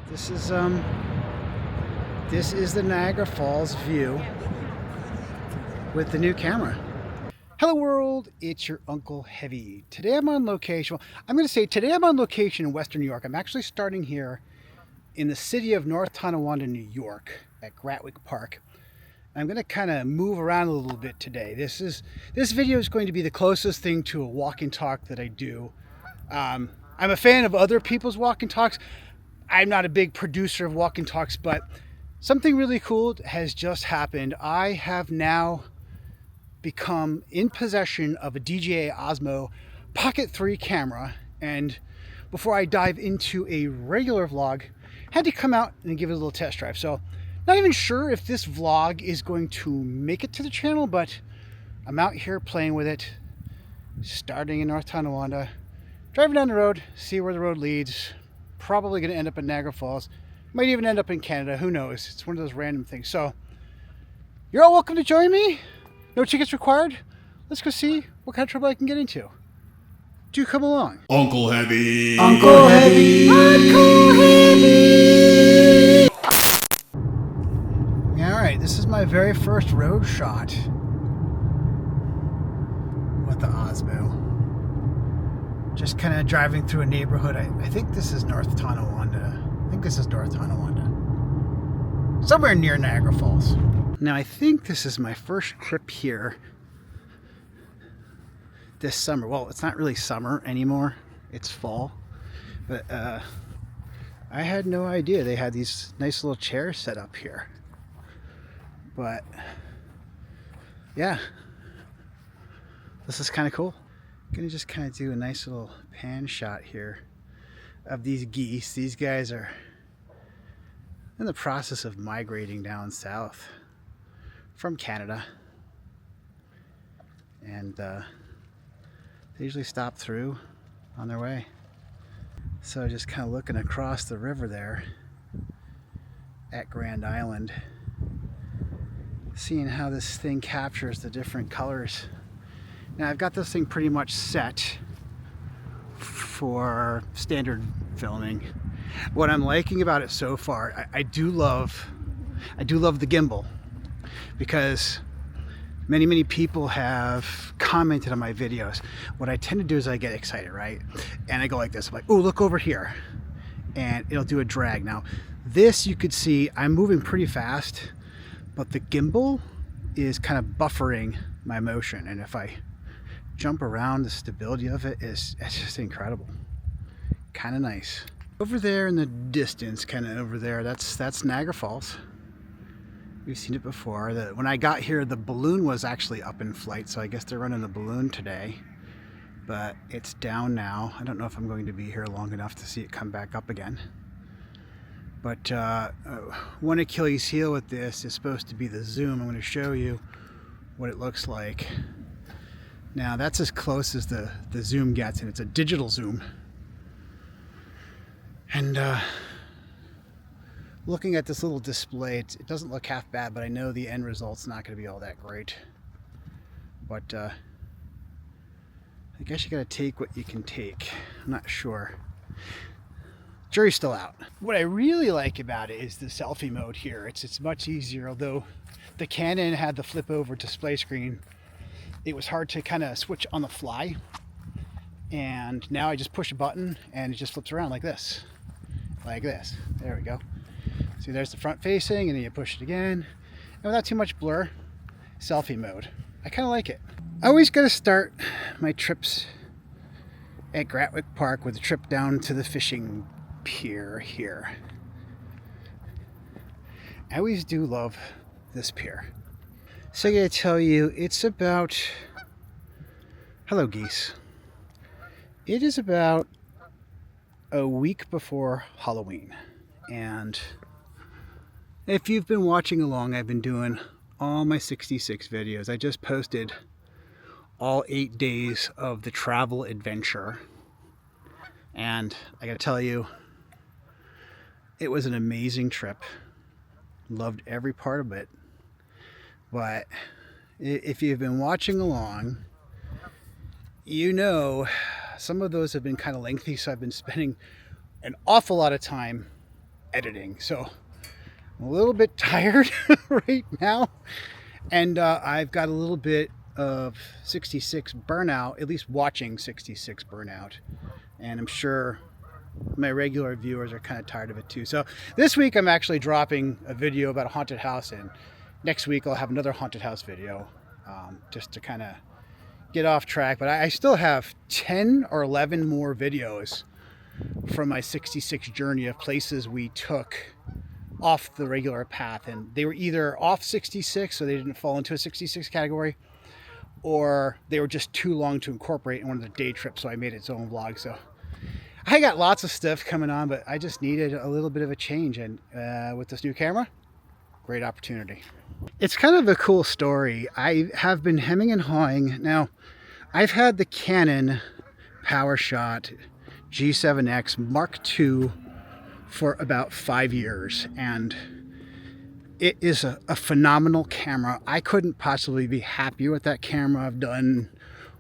This is the Niagara Falls view with the new camera. Hello world, it's your Unkle Heavy. Today I'm on location. Well, I'm going to say today I'm on location in Western New York. I'm actually starting here in the city of North Tonawanda, New York at Gratwick Park. I'm going to kind of move around a little bit today. This video is going to be the closest thing to a walk and talk that I do. I'm a fan of other people's walk and talks. I'm not a big producer of walk and talks, but something really cool has just happened. I have now become in possession of a DJI Osmo Pocket3 camera, and before I dive into a regular vlog, had to come out and give it a little test drive. So not even sure if this vlog is going to make it to the channel, but I'm out here playing with it, starting in North Tonawanda, driving down the road, see where the road leads. Probably going to end up in Niagara Falls. Might even end up in Canada. Who knows? It's one of those random things. So you're all welcome to join me. No tickets required. Let's go see what kind of trouble I can get into. Do come along. Unkle Heavy. Unkle Heavy. Unkle Heavy. All right, this is my very first road shot with the Osmo. Just kind of driving through a neighborhood. I think this is North Tonawanda. Somewhere near Niagara Falls. Now I think this is my first trip here this summer. Well, it's not really summer anymore. It's fall. But I had no idea they had these nice little chairs set up here. But yeah, this is kind of cool. Gonna just kind of do a nice little pan shot here of these geese. These guys are in the process of migrating down south from Canada, and they usually stop through on their way. So just kind of looking across the river there at Grand Island, seeing how this thing captures the different colors. Now I've got this thing pretty much set for standard filming. What I'm liking about it so far, I do love the gimbal, because many people have commented on my videos. What I tend to do is I get excited, right? And I go like this. I'm like, oh, look over here. And it'll do a drag. Now this, you could see I'm moving pretty fast, but the gimbal is kind of buffering my motion. And if I jump around, the stability of it it's just incredible. Kind of nice. Over there in the distance, kind of over there, that's Niagara Falls. We've seen it before. When I got here, the balloon was actually up in flight, so I guess they're running the balloon today. But it's down now. I don't know if I'm going to be here long enough to see it come back up again. But one Achilles heel with this is supposed to be the zoom. I'm going to show you what it looks like. Now that's as close as the zoom gets, and it's a digital zoom. And looking at this little display, it doesn't look half bad, but I know the end result's not going to be all that great. But I guess you got to take what you can take. I'm not sure. Jury's still out. What I really like about it is the selfie mode here. It's much easier, although the Canon had the flip over display screen. It was hard to kind of switch on the fly, and now I just push a button and it just flips around like this. There we go. See, there's the front facing, and then you push it again, and without too much blur, selfie mode. I kind of like it. I always got to start my trips at Gratwick Park with a trip down to the fishing pier here. I always do love this pier. So I gotta tell you, it's about, hello geese. It is about a week before Halloween. And if you've been watching along, I've been doing all my 66 videos. I just posted all 8 days of the travel adventure. And I gotta tell you, it was an amazing trip. Loved every part of it. But if you've been watching along, you know some of those have been kind of lengthy, so I've been spending an awful lot of time editing. So I'm a little bit tired right now, and I've got a little bit of 66 burnout, at least watching 66 burnout, and I'm sure my regular viewers are kind of tired of it too. So this week I'm actually dropping a video about a haunted house, and next week I'll have another haunted house video, just to kind of get off track. But I still have 10 or 11 more videos from my 66 journey of places we took off the regular path, and they were either off 66 so they didn't fall into a 66 category, or they were just too long to incorporate in one of the day trips, so I made its own vlog. So I got lots of stuff coming on, but I just needed a little bit of a change, and with this new camera, great opportunity. It's kind of a cool story. I have been hemming and hawing. Now, I've had the Canon PowerShot G7X Mark II for about 5 years, and it is a phenomenal camera. I couldn't possibly be happier with that camera. I've done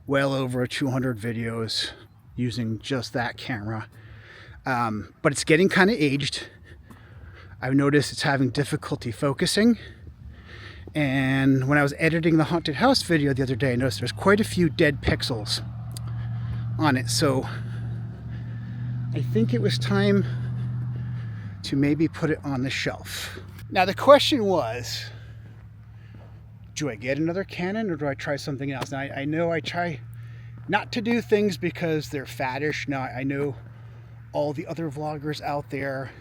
well over 200 videos using just that camera, but it's getting kind of aged. I've noticed it's having difficulty focusing, and when I was editing the haunted house video the other day, I noticed there's quite a few dead pixels on it. So I think it was time to maybe put it on the shelf. Now the question was, do I get another Canon or do I try something else? Now I know I try not to do things because they're faddish. Now I know all the other vloggers out there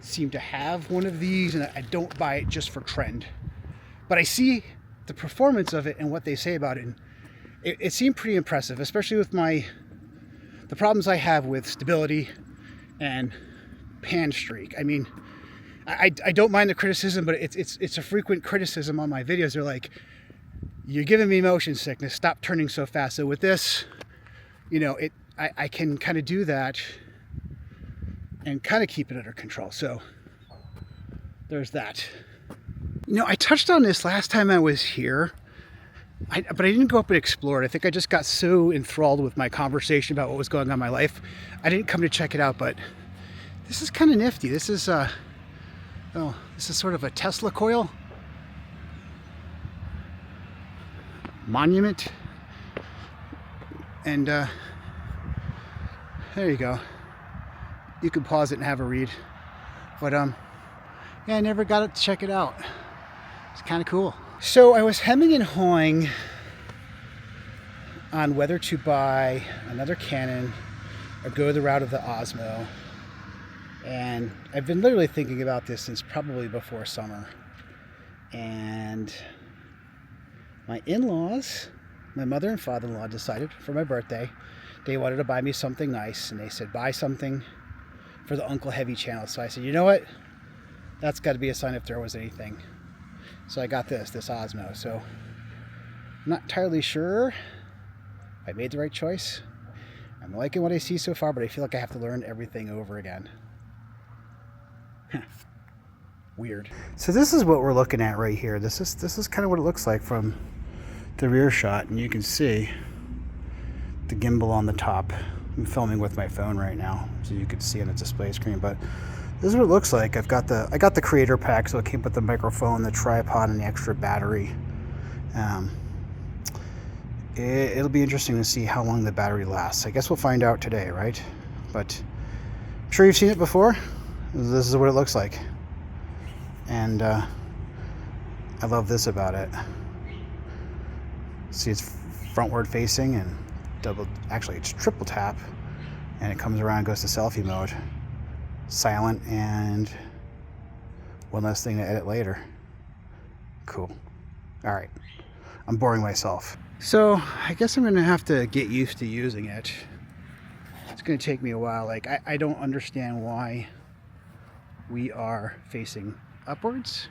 seem to have one of these, and I don't buy it just for trend. But I see the performance of it and what they say about it, and it seemed pretty impressive, especially with the problems I have with stability and pan streak. I mean, I don't mind the criticism, but it's a frequent criticism on my videos. They're like, you're giving me motion sickness, stop turning so fast. So with this, you know, I can kind of do that and kind of keep it under control. So there's that. You know, I touched on this last time I was here, but I didn't go up and explore it. I think I just got so enthralled with my conversation about what was going on in my life, I didn't come to check it out. But this is kind of nifty. This is this is sort of a Tesla coil monument, and there you go. You can pause it and have a read. But yeah, I never got it to check it out. It's kind of cool. So I was hemming and hawing on whether to buy another Canon or go the route of the Osmo. And I've been literally thinking about this since probably before summer. And my in-laws, my mother and father-in-law, decided for my birthday, they wanted to buy me something nice. And they said, buy something for the Unkle Heavy channel. So I said, you know what? That's got to be a sign if there was anything. So I got this Osmo. So I'm not entirely sure if I made the right choice. I'm liking what I see so far, but I feel like I have to learn everything over again. Weird. So this is what we're looking at right here. This is kind of what it looks like from the rear shot, and you can see the gimbal on the top. I'm filming with my phone right now, so you can see on the display screen, but this is what it looks like. I got the creator pack, so it came with the microphone, the tripod, and the extra battery. It'll be interesting to see how long the battery lasts. I guess we'll find out today, right? But I'm sure you've seen it before. This is what it looks like, and I love this about it. See, it's frontward facing and actually it's triple tap, and it comes around, goes to selfie mode, silent, and one less thing to edit later. Cool. All right, I'm boring myself. So I guess I'm gonna have to get used to using it. It's gonna take me a while. Like, I don't understand why we are facing upwards.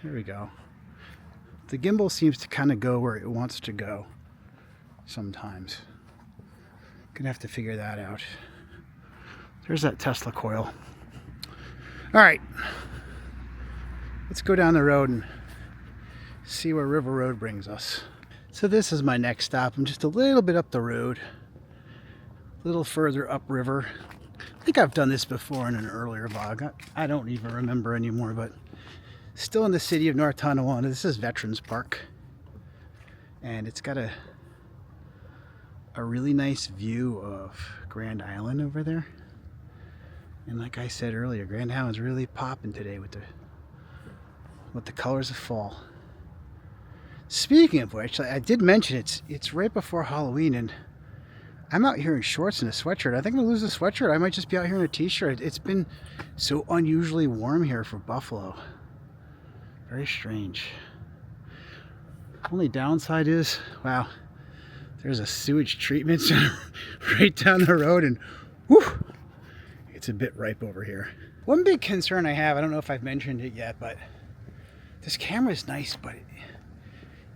Here we go. The gimbal seems to kind of go where it wants to go sometimes. Gonna have to figure that out. There's that Tesla coil. All right, let's go down the road and see where River Road brings us. So this is my next stop. I'm just a little bit up the road, a little further upriver. think I've done this before in an earlier vlog. I don't even remember anymore, but still in the city of North Tonawanda. This is Veterans Park. And it's got a really nice view of Grand Island over there. And like I said earlier, Grand Island's really popping today with the colors of fall. Speaking of which, I did mention it's right before Halloween, and I'm out here in shorts and a sweatshirt. I think I'm gonna lose the sweatshirt. I might just be out here in a t-shirt. It's been so unusually warm here for Buffalo. Very strange. Only downside is, wow, there's a sewage treatment center right down the road, and whew, it's a bit ripe over here. One big concern I have, I don't know if I've mentioned it yet, but this camera is nice, but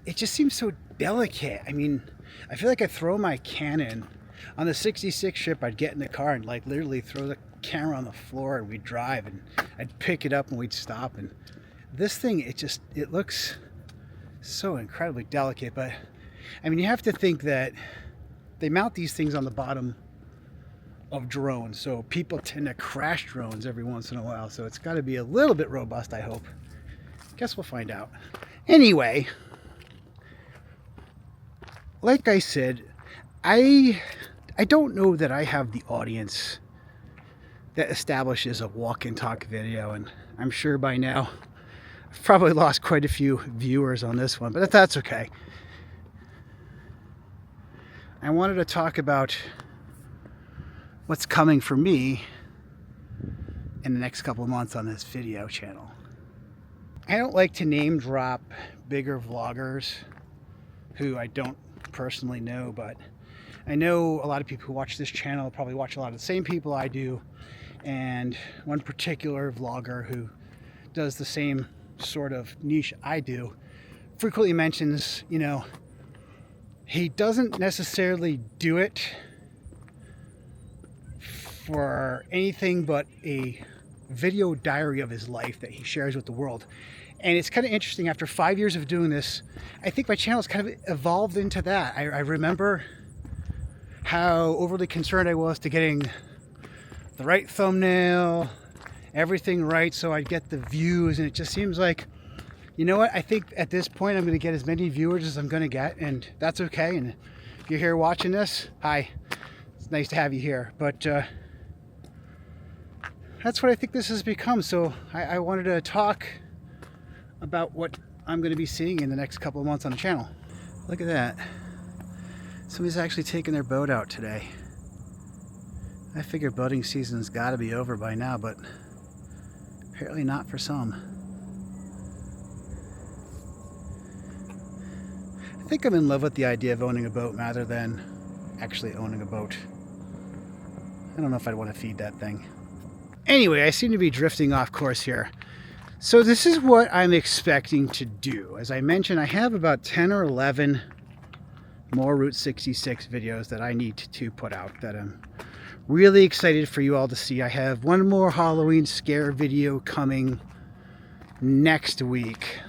it just seems so delicate. I mean, I feel like I throw my Canon on the 66 trip. I'd get in the car and like literally throw the camera on the floor, and we'd drive, and I'd pick it up and we'd stop. And this thing, it looks so incredibly delicate. But I mean, you have to think that they mount these things on the bottom of drones, so people tend to crash drones every once in a while, so it's got to be a little bit robust, I hope. Guess we'll find out. Anyway, like I said, I don't know that I have the audience that establishes a walk and talk video, and I'm sure by now I've probably lost quite a few viewers on this one, but that's okay. I wanted to talk about what's coming for me in the next couple of months on this video channel. I don't like to name drop bigger vloggers who I don't personally know, but I know a lot of people who watch this channel probably watch a lot of the same people I do, and one particular vlogger who does the same sort of niche I do frequently mentions, you know, he doesn't necessarily do it for anything but a video diary of his life that he shares with the world. And it's kind of interesting, after 5 years of doing this, I think my channel's kind of evolved into that. I remember how overly concerned I was to getting the right thumbnail, everything right, so I'd get the views, and it just seems like, you know what, I think at this point I'm going to get as many viewers as I'm going to get, and that's okay. And if you're here watching this, hi, it's nice to have you here. But that's what I think this has become. So I wanted to talk about what I'm going to be seeing in the next couple of months on the channel. Look at that. Somebody's actually taking their boat out today. I figure boating season's got to be over by now, but apparently not for some. I think I'm in love with the idea of owning a boat rather than actually owning a boat. I don't know if I'd want to feed that thing. Anyway, I seem to be drifting off course here. So this is what I'm expecting to do. As I mentioned, I have about 10 or 11 more Route 66 videos that I need to put out that I'm really excited for you all to see. I have one more Halloween scare video coming next week.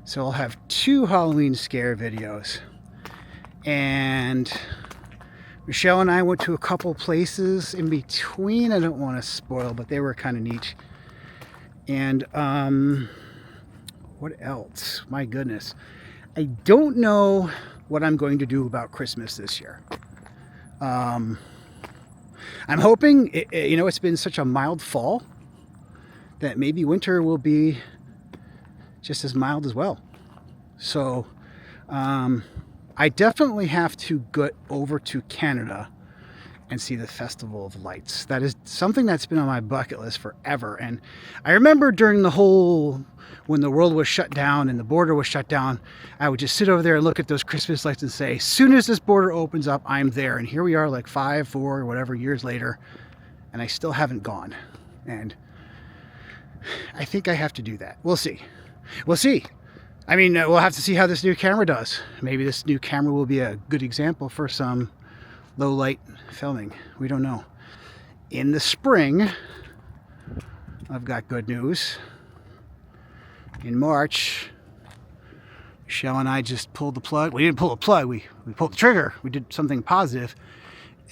So I'll have 2 Halloween scare videos. And Michelle and I went to a couple places in between. I don't want to spoil, but they were kind of neat. And what else? My goodness. I don't know what I'm going to do about Christmas this year. I'm hoping, you know, it's been such a mild fall that maybe winter will be just as mild as well. So I definitely have to get over to Canada and see the Festival of Lights. That is something that's been on my bucket list forever. And I remember during the whole, when the world was shut down and the border was shut down, I would just sit over there and look at those Christmas lights and say, as soon as this border opens up, I'm there. And here we are, like 5, 4, whatever years later, and I still haven't gone. And I think I have to do that. We'll see. We'll see. I mean, we'll have to see how this new camera does. Maybe this new camera will be a good example for some low light filming. We don't know. In the spring, I've got good news. In March, Michelle and I just pulled the plug. We didn't pull the plug, we pulled the trigger. We did something positive.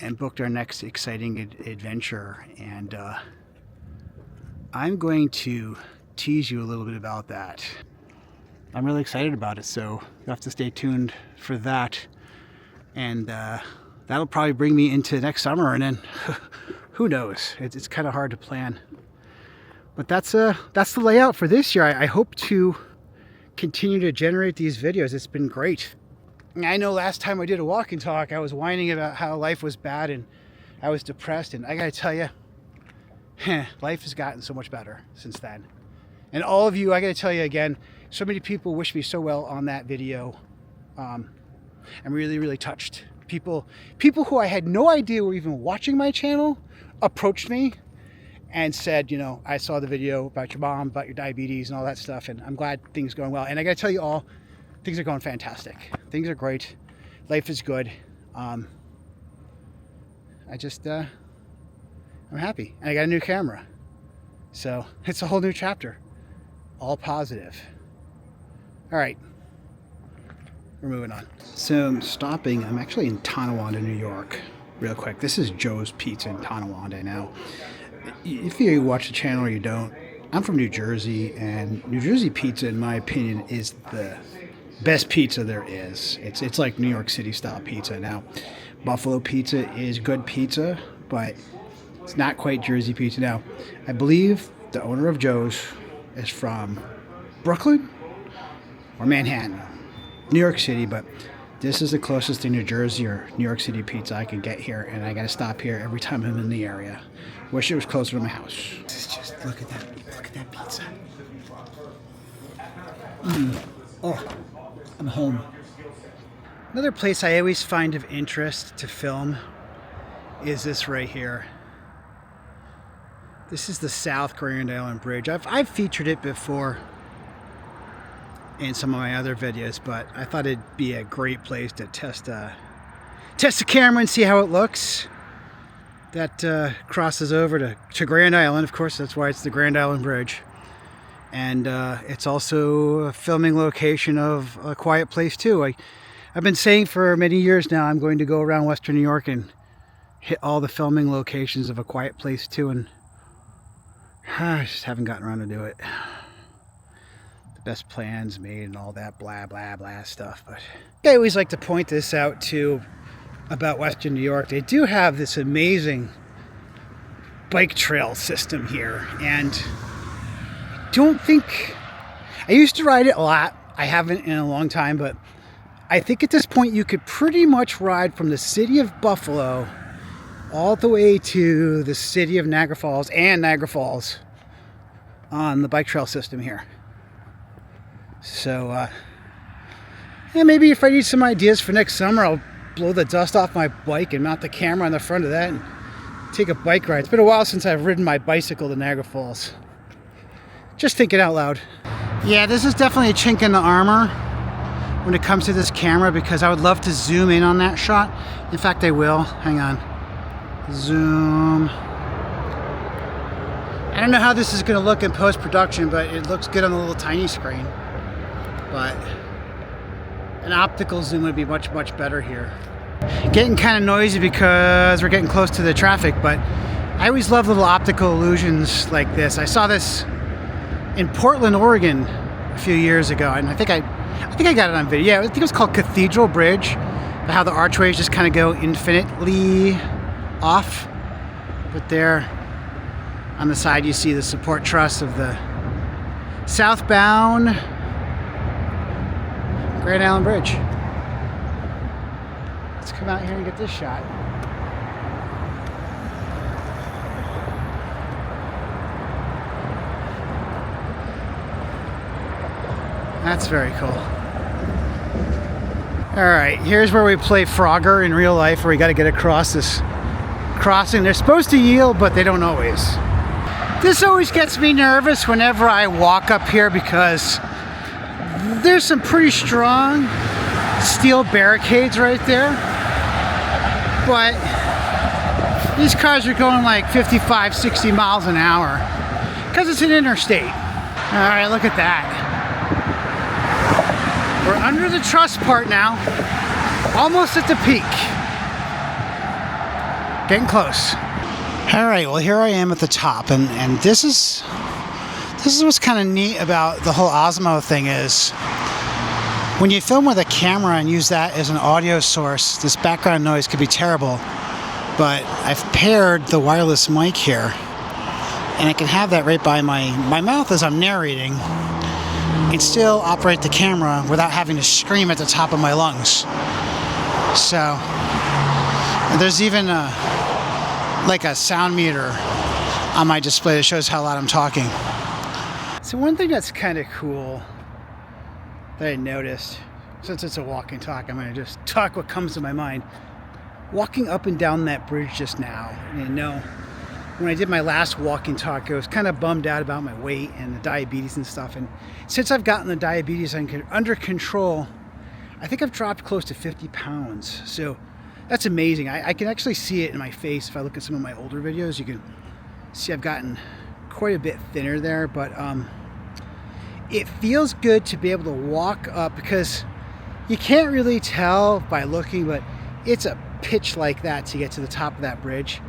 and booked our next exciting adventure. And I'm going to tease you a little bit about that. I'm really excited about it, so you'll have to stay tuned for that. And that'll probably bring me into next summer, and then who knows? It's kind of hard to plan. But that's the layout for this year. I hope to continue to generate these videos. It's been great. I know last time I did a walk and talk, I was whining about how life was bad and I was depressed. And I gotta tell you, life has gotten so much better since then. And all of you, I gotta tell you again, so many people wish me so well on that video. I'm really, really touched. People who I had no idea were even watching my channel approached me and said, you know, I saw the video about your mom, about your diabetes and all that stuff, and I'm glad things are going well. And I gotta tell you all, things are going fantastic. Things are great. Life is good. I'm happy. And I got a new camera. So it's a whole new chapter. All positive. All right. We're moving on. So I'm stopping. I'm actually in Tonawanda, New York. Real quick. This is Joe's Pizza in Tonawanda now. If you watch the channel or you don't, I'm from New Jersey, and New Jersey pizza, in my opinion, is the best pizza there is. It's like New York City style pizza. Now, Buffalo pizza is good pizza, but it's not quite Jersey pizza. Now, I believe the owner of Joe's is from Brooklyn or Manhattan, New York City, but this is the closest to New Jersey or New York City pizza I can get here, and I gotta stop here every time I'm in the area. Wish it was closer to my house. Just look at that pizza. Oh, I'm home. Another place I always find of interest to film is this right here. This is the South Grand Island Bridge. I've featured it before in some of my other videos, but I thought it'd be a great place to test the camera and see how it looks. That crosses over to Grand Island, of course. That's why it's the Grand Island Bridge. And it's also a filming location of A Quiet Place 2. I've been saying for many years now I'm going to go around Western New York and hit all the filming locations of A Quiet Place 2, and I just haven't gotten around to do it. The best plans made and all that blah blah blah stuff. But I always like to point this out too about Western New York. They do have this amazing bike trail system here, and don't think I used to ride it a lot. I haven't in a long time, but I think at this point you could pretty much ride from the city of Buffalo all the way to the city of Niagara Falls and Niagara Falls on the bike trail system here. So yeah, maybe if I need some ideas for next summer, I'll blow the dust off my bike and mount the camera on the front of that and take a bike ride. It's been a while since I've ridden my bicycle to Niagara Falls. Just thinking out loud. Yeah, this is definitely a chink in the armor when it comes to this camera, because I would love to zoom in on that shot. In fact, I will. Hang on. Zoom. I don't know how this is going to look in post-production, but it looks good on the little tiny screen. But an optical zoom would be much, much better here. Getting kind of noisy because we're getting close to the traffic, but I always love little optical illusions like this. I saw this in Portland, Oregon a few years ago, and I think I got it on video. Yeah, I think it was called Cathedral Bridge, how the archways just kind of go infinitely off. But there on the side you see the support truss of the southbound Grand Island Bridge. Let's come out here and get this shot. That's very cool. Alright, here's where we play Frogger in real life, where we got to get across this crossing. They're supposed to yield, but they don't always. This always gets me nervous whenever I walk up here, because there's some pretty strong steel barricades right there. But these cars are going like 55, 60 miles an hour because it's an interstate. Alright, look at that. We're under the truss part now, almost at the peak. Getting close. All right, well, here I am at the top, and this is what's kind of neat about the whole Osmo thing is when you film with a camera and use that as an audio source, this background noise could be terrible, but I've paired the wireless mic here, and I can have that right by my mouth as I'm narrating and still operate the camera without having to scream at the top of my lungs. So there's even like a sound meter on my display that shows how loud I'm talking. So one thing that's kind of cool that I noticed, since it's a walk and talk, I'm going to just talk what comes to my mind. Walking up and down that bridge just now, and when I did my last walk and talk, I was kind of bummed out about my weight and the diabetes and stuff. And since I've gotten the diabetes under control, I think I've dropped close to 50 pounds. So that's amazing. I can actually see it in my face. If I look at some of my older videos, you can see I've gotten quite a bit thinner there, but it feels good to be able to walk up because you can't really tell by looking, but it's a pitch like that to get to the top of that bridge.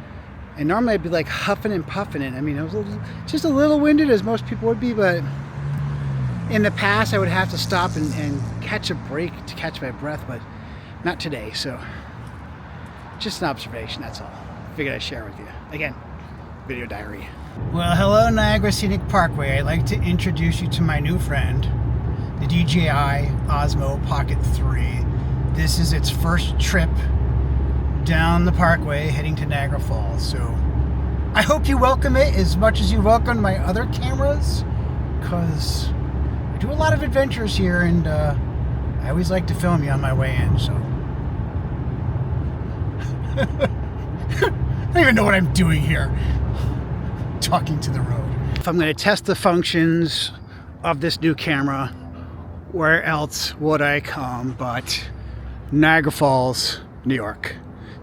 And normally I'd be like huffing and puffing it. I mean, I was just a little winded, as most people would be, but in the past I would have to stop and catch a break to catch my breath, but not today. So just an observation, that's all. Figured I'd share with you. Again, video diary. Well, hello Niagara Scenic Parkway. I'd like to introduce you to my new friend, the DJI Osmo Pocket3. This is its first trip down the parkway heading to Niagara Falls. So I hope you welcome it as much as you welcome my other cameras, because I do a lot of adventures here, and I always like to film you on my way in. So I don't even know what I'm doing here, talking to the road. If I'm going to test the functions of this new camera, where else would I come but Niagara Falls, New York,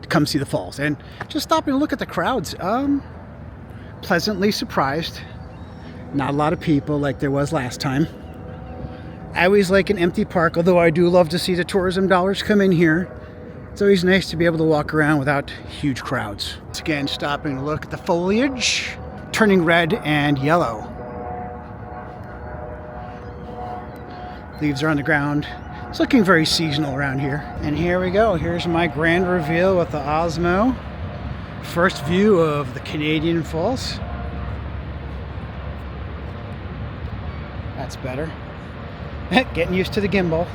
to come see the falls and just stop and look at the crowds. Pleasantly surprised. Not a lot of people like there was last time. I always like an empty park, although I do love to see the tourism dollars come in here. It's always nice to be able to walk around without huge crowds. Once again, stopping to look at the foliage, turning red and yellow. Leaves are on the ground. It's looking very seasonal around here. And here we go. Here's my grand reveal with the Osmo. First view of the Canadian Falls. That's better. Getting used to the gimbal.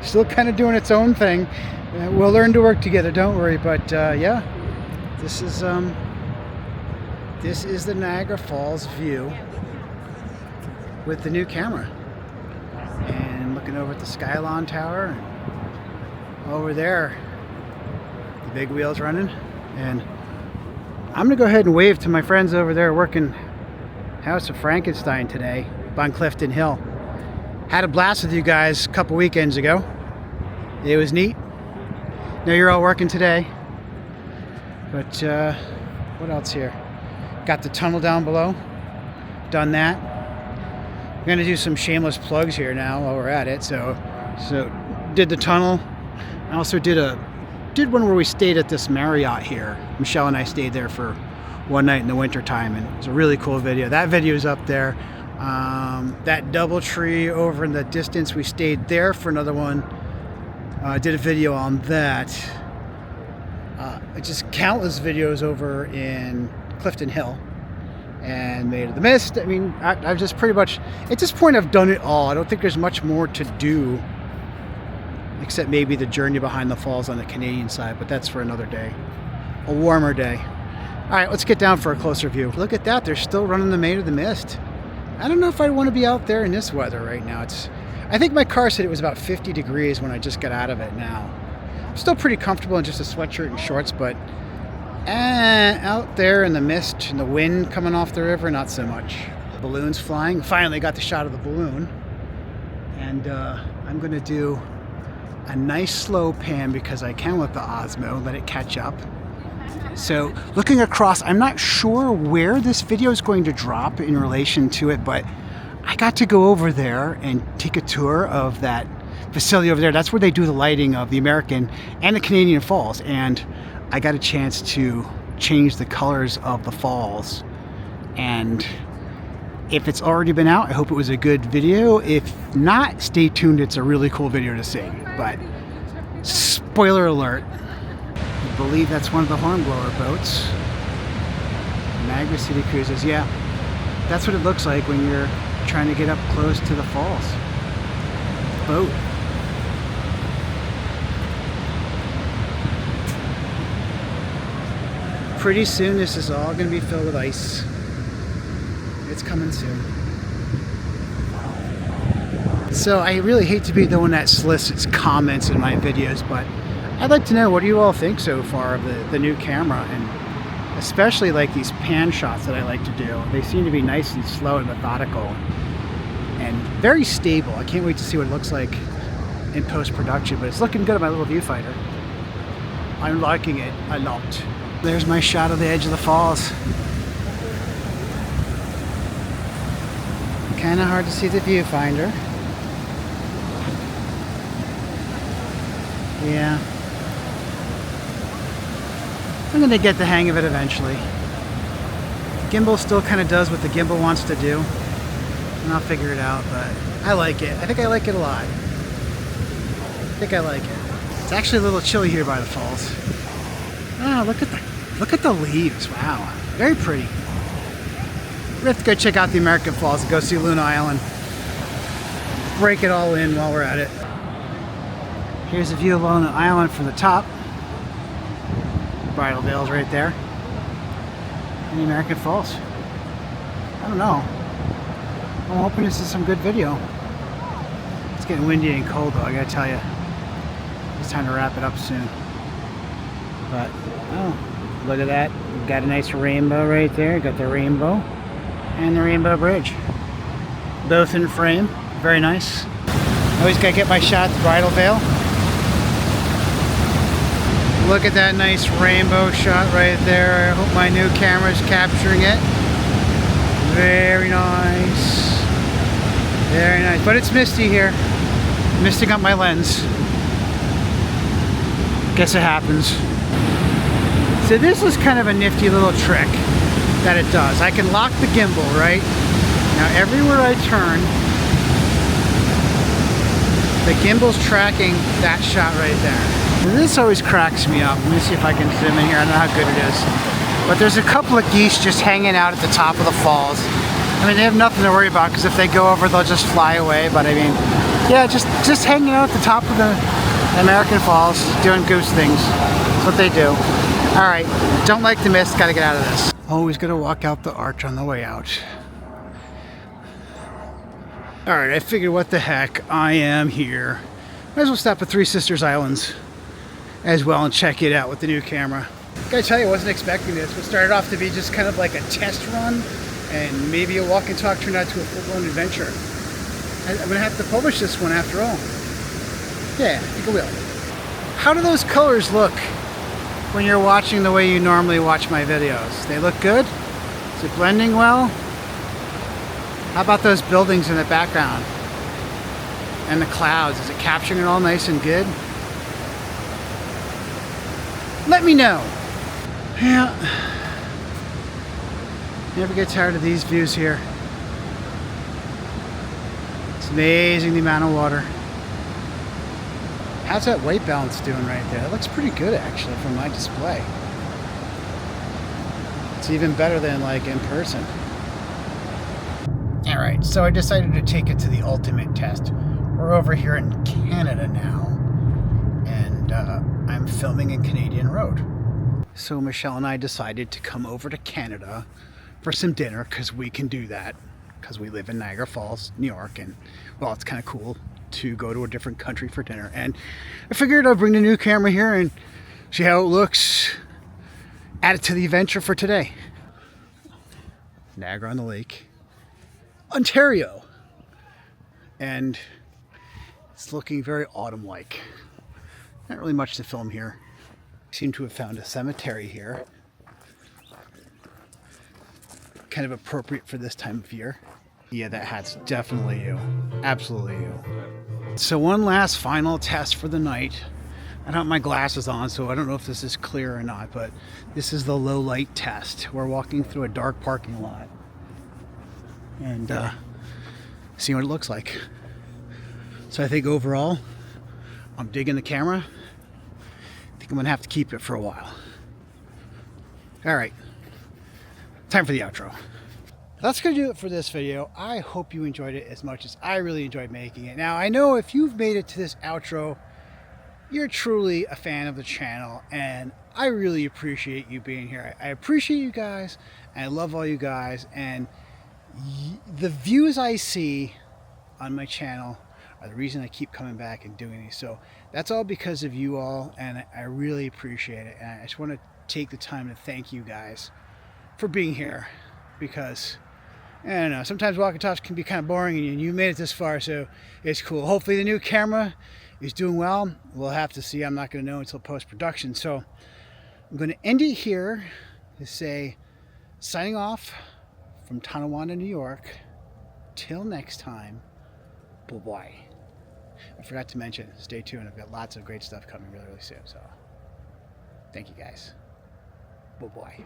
Still kind of doing its own thing. We'll learn to work together, don't worry. But yeah, this is the Niagara Falls view with the new camera. And looking over at the Skylon Tower, and over there, the big wheels running. And I'm gonna go ahead and wave to my friends over there working House of Frankenstein today on Clifton Hill. Had a blast with you guys a couple weekends ago. It was neat. Now you're all working today. But what else here? Got the tunnel down below. Done that. I'm gonna do some shameless plugs here now while we're at it. So did the tunnel. I also did one where we stayed at this Marriott here. Michelle and I stayed there for one night in the winter time, and it was a really cool video. That video is up there. That Doubletree over in the distance, we stayed there for another one. Did a video on that. Just countless videos over in Clifton Hill and Maid of the Mist. I mean, I've just pretty much, at this point, I've done it all. I don't think there's much more to do, except maybe the journey behind the falls on the Canadian side, but that's for another day, a warmer day. All right, let's get down for a closer view. Look at that, they're still running the Maid of the Mist. I don't know if I want to be out there in this weather right now. I think my car said it was about 50 degrees when I just got out of it now. I'm still pretty comfortable in just a sweatshirt and shorts, but out there in the mist and the wind coming off the river, not so much. Balloons flying. Finally got the shot of the balloon. And I'm going to do a nice slow pan because I can with the Osmo, let it catch up. So looking across, I'm not sure where this video is going to drop in relation to it, but I got to go over there and take a tour of that facility over there. That's where they do the lighting of the American and the Canadian Falls. And I got a chance to change the colors of the falls. And if it's already been out, I hope it was a good video. If not, stay tuned. It's a really cool video to see. But spoiler alert, I believe that's one of the hornblower boats. Niagara City Cruises, yeah. That's what it looks like when you're trying to get up close to the falls. Boat. Pretty soon this is all going to be filled with ice. It's coming soon. So I really hate to be the one that solicits comments in my videos, but I'd like to know, what do you all think so far of the new camera, and especially like these pan shots that I like to do. They seem to be nice and slow and methodical and very stable. I can't wait to see what it looks like in post-production, but it's looking good on my little viewfinder. I'm liking it a lot. There's my shot of the edge of the falls. Kind of hard to see the viewfinder. Yeah. I'm going to get the hang of it eventually. The gimbal still kind of does what the gimbal wants to do. And I'll figure it out, but I like it. I think I like it a lot. I think I like it. It's actually a little chilly here by the falls. Oh, look at the leaves. Wow. Very pretty. We have to go check out the American Falls and go see Luna Island. Break it all in while we're at it. Here's a view of Luna Island from the top. Bridal Veil's right there. And the American Falls. I don't know. I'm hoping this is some good video. It's getting windy and cold though, I gotta tell you. It's time to wrap it up soon. But, oh, look at that. We've got a nice rainbow right there. Got the rainbow and the rainbow bridge. Both in frame. Very nice. Always gotta get my shot at the Bridal Veil. Look at that nice rainbow shot right there. I hope my new camera is capturing it. Very nice. Very nice. But it's misty here. Misting up my lens. Guess it happens. So this is kind of a nifty little trick that it does. I can lock the gimbal, right? Now everywhere I turn, the gimbal's tracking that shot right there. This always cracks me up. Let me see if I can zoom in here. I don't know how good it is. But there's a couple of geese just hanging out at the top of the falls. I mean, they have nothing to worry about because if they go over, they'll just fly away. But I mean, yeah, just hanging out at the top of the American Falls, doing goose things. That's what they do. All right, don't like the mist. Got to get out of this. Always got to walk out the arch on the way out. All right, I figured, what the heck, I am here. Might as well stop at Three Sisters Islands as well and check it out with the new camera. Gotta tell you, I wasn't expecting this. It started off to be just kind of like a test run, and maybe a walk and talk turned out to a full-blown adventure. I'm gonna have to publish this one after all. Yeah, I think I will. How do those colors look when you're watching the way you normally watch my videos? They look good? Is it blending well? How about those buildings in the background? And the clouds, is it capturing it all nice and good? Let me know. Yeah. Never get tired of these views here. It's amazing the amount of water. How's that white balance doing right there? That looks pretty good actually from my display. It's even better than like in person. Alright, so I decided to take it to the ultimate test. We're over here in Canada now, and I'm filming in Canadian Road. So Michelle and I decided to come over to Canada for some dinner, because we can do that, because we live in Niagara Falls, New York, and well, it's kind of cool to go to a different country for dinner. And I figured I'd bring the new camera here and see how it looks, add it to the adventure for today. Niagara on the Lake, Ontario, and it's looking very autumn-like. Not really much to film here. Seem to have found a cemetery here. Kind of appropriate for this time of year. Yeah, that hat's definitely you. Absolutely you. So one last final test for the night I don't have my glasses on, so I don't know if this is clear or not, but this is the low light test. We're walking through a dark parking lot and seeing what it looks like. So I think overall, I'm digging the camera. I think I'm gonna have to keep it for a while. All right, time for the outro. That's gonna do it for this video. I hope you enjoyed it as much as I really enjoyed making it. Now, I know if you've made it to this outro, you're truly a fan of the channel, and I really appreciate you being here. I appreciate you guys, and I love all you guys, and the views I see on my channel are the reason I keep coming back and doing these. So that's all because of you all, and I really appreciate it. And I just want to take the time to thank you guys for being here, because I don't know, sometimes walking talks can be kind of boring, and you made it this far, so it's cool. Hopefully the new camera is doing well. We'll have to see. I'm not going to know until post-production. So I'm going to end it here to say, signing off from Tonawanda, New York. Till next time, bye-bye. I forgot to mention, stay tuned. I've got lots of great stuff coming really, really soon. So thank you guys. Bye-bye.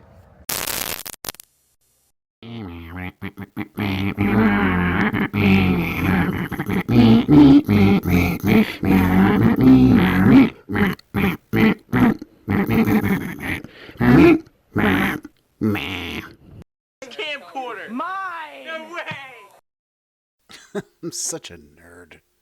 Camcorder. Mine. No way. I'm such a nerd.